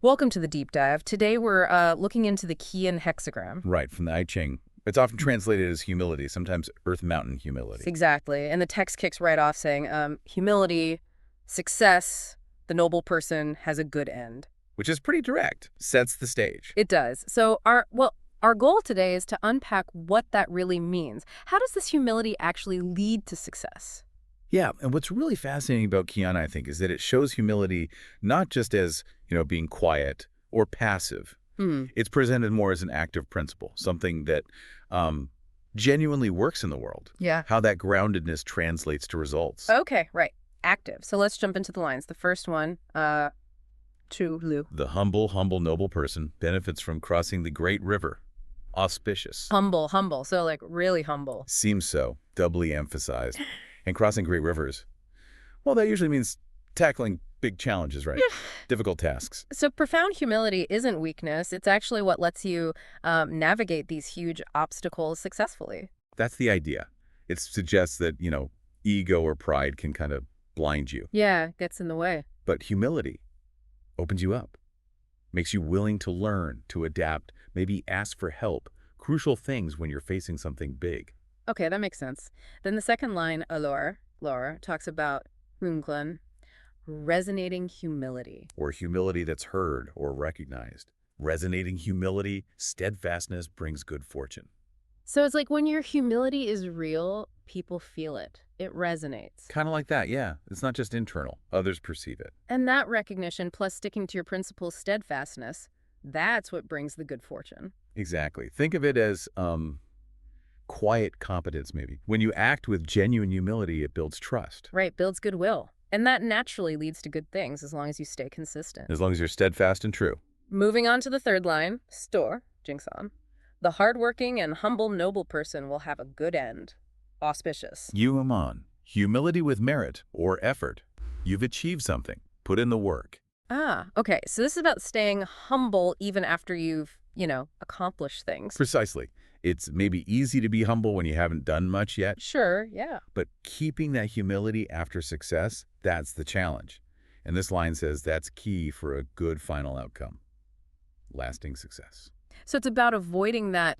Welcome to the deep dive. Today we're looking into the Qian hexagram. Right, from the I Ching. It's often translated as humility, sometimes earth mountain humility. Exactly. And the text kicks right off saying, humility, success, the noble person has a good end. Which is pretty direct, sets the stage. It does. So our goal today is to unpack what that really means. How does this humility actually lead to success? Yeah, and what's really fascinating about Qian, I think, is that it shows humility not just as, being quiet or passive. It's presented more as an active principle, something that genuinely works in the world. Yeah. How that groundedness translates to results. Okay, right. Active. So let's jump into the lines. The first one, to Lu. The humble, noble person benefits from crossing the great river. Auspicious. Humble. So like really humble. Seems so, doubly emphasized. And crossing great rivers, well, that usually means tackling big challenges, right? Difficult tasks. So profound humility isn't weakness. It's actually what lets you navigate these huge obstacles successfully. That's the idea. It suggests that, ego or pride can kind of blind you. Yeah, gets in the way. But humility opens you up, makes you willing to learn, to adapt, maybe ask for help. Crucial things when you're facing something big. Okay, that makes sense. Then the second line, Laura, talks about Runklen, resonating humility. Or humility that's heard or recognized. Resonating humility, steadfastness brings good fortune. So it's like when your humility is real, people feel it. It resonates. Kind of like that, yeah. It's not just internal. Others perceive it. And that recognition plus sticking to your principles, steadfastness, that's what brings the good fortune. Exactly. Think of it as quiet competence, maybe. When you act with genuine humility, it builds trust. Right, builds goodwill. And that naturally leads to good things as long as you stay consistent. As long as you're steadfast and true. Moving on to the third line, Stor, Jingsan. The hardworking and humble noble person will have a good end. Auspicious. Yuaman. Humility with merit or effort. You've achieved something. Put in the work. Okay. So this is about staying humble even after you've, accomplished things. Precisely. It's maybe easy to be humble when you haven't done much yet. Sure, yeah. But keeping that humility after success, that's the challenge. And this line says that's key for a good final outcome. Lasting success. So it's about avoiding that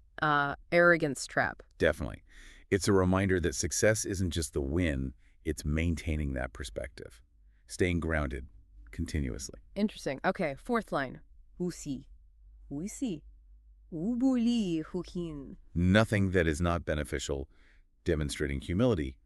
arrogance trap. Definitely. It's a reminder that success isn't just the win, it's maintaining that perspective. Staying grounded continuously. Interesting. Okay, fourth line. Wuxi. Wubuli hukin. Nothing that is not beneficial, demonstrating humility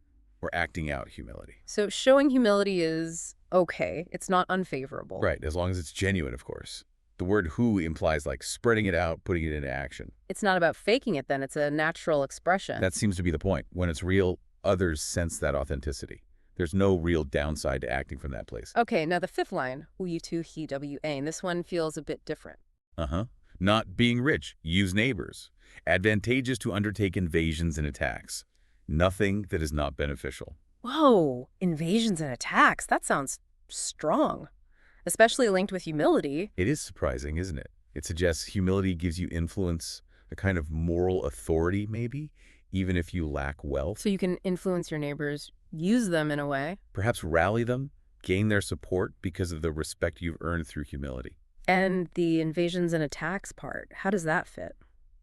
or acting out humility. So showing humility is okay. It's not unfavorable. Right, as long as it's genuine, of course. The word hu implies like spreading it out, putting it into action. It's not about faking it then. It's a natural expression. That seems to be the point. When it's real, others sense that authenticity. There's no real downside to acting from that place. Okay, now the fifth line, Uyitu hi wa, and this one feels a bit different. Not being rich, use neighbors. Advantageous to undertake invasions and attacks. Nothing that is not beneficial. Whoa, invasions and attacks. That sounds strong, especially linked with humility. It is surprising, isn't it? It suggests humility gives you influence, a kind of moral authority, maybe, even if you lack wealth. So you can influence your neighbors, use them in a way. Perhaps rally them, gain their support because of the respect you've earned through humility. And the invasions and attacks part, how does that fit?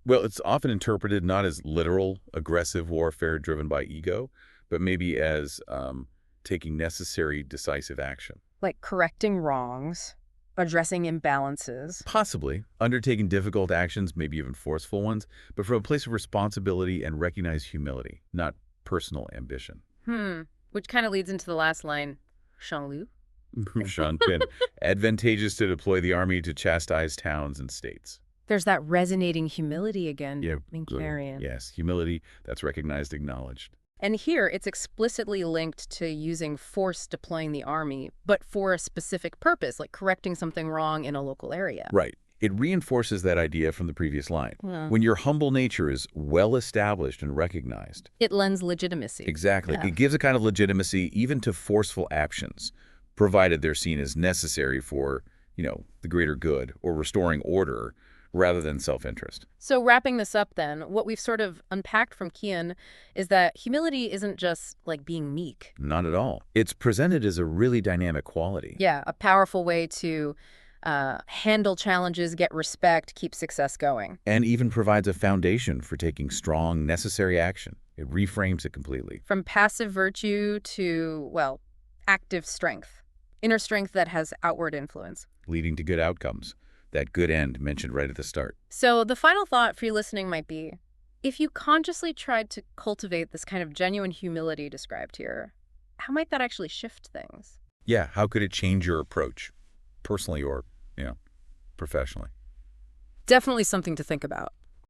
Well, it's often interpreted not as literal, aggressive warfare driven by ego, but maybe as taking necessary, decisive action. Like correcting wrongs, addressing imbalances. Possibly. Undertaking difficult actions, maybe even forceful ones, but from a place of responsibility and recognized humility, not personal ambition. Which kind of leads into the last line, Shanglu. Sean Pin. Advantageous to deploy the army to chastise towns and states. There's that resonating humility again. Yeah, Carrion. yes, humility that's recognized, acknowledged. And here it's explicitly linked to using force deploying the army, but for a specific purpose, like correcting something wrong in a local area. Right. It reinforces that idea from the previous line. When your humble nature is well established and recognized. It lends legitimacy. Exactly. Yeah. It gives a kind of legitimacy even to forceful actions, provided they're seen as necessary for, the greater good or restoring order rather than self-interest. So wrapping this up then, what we've sort of unpacked from Qian is that humility isn't just like being meek. Not at all. It's presented as a really dynamic quality. Yeah, a powerful way to handle challenges, get respect, keep success going. And even provides a foundation for taking strong, necessary action. It reframes it completely. From passive virtue to, well, active strength. Inner strength that has outward influence. Leading to good outcomes. That good end mentioned right at the start. So the final thought for you listening might be, if you consciously tried to cultivate this kind of genuine humility described here, how might that actually shift things? Yeah, how could it change your approach, personally or, professionally? Definitely something to think about.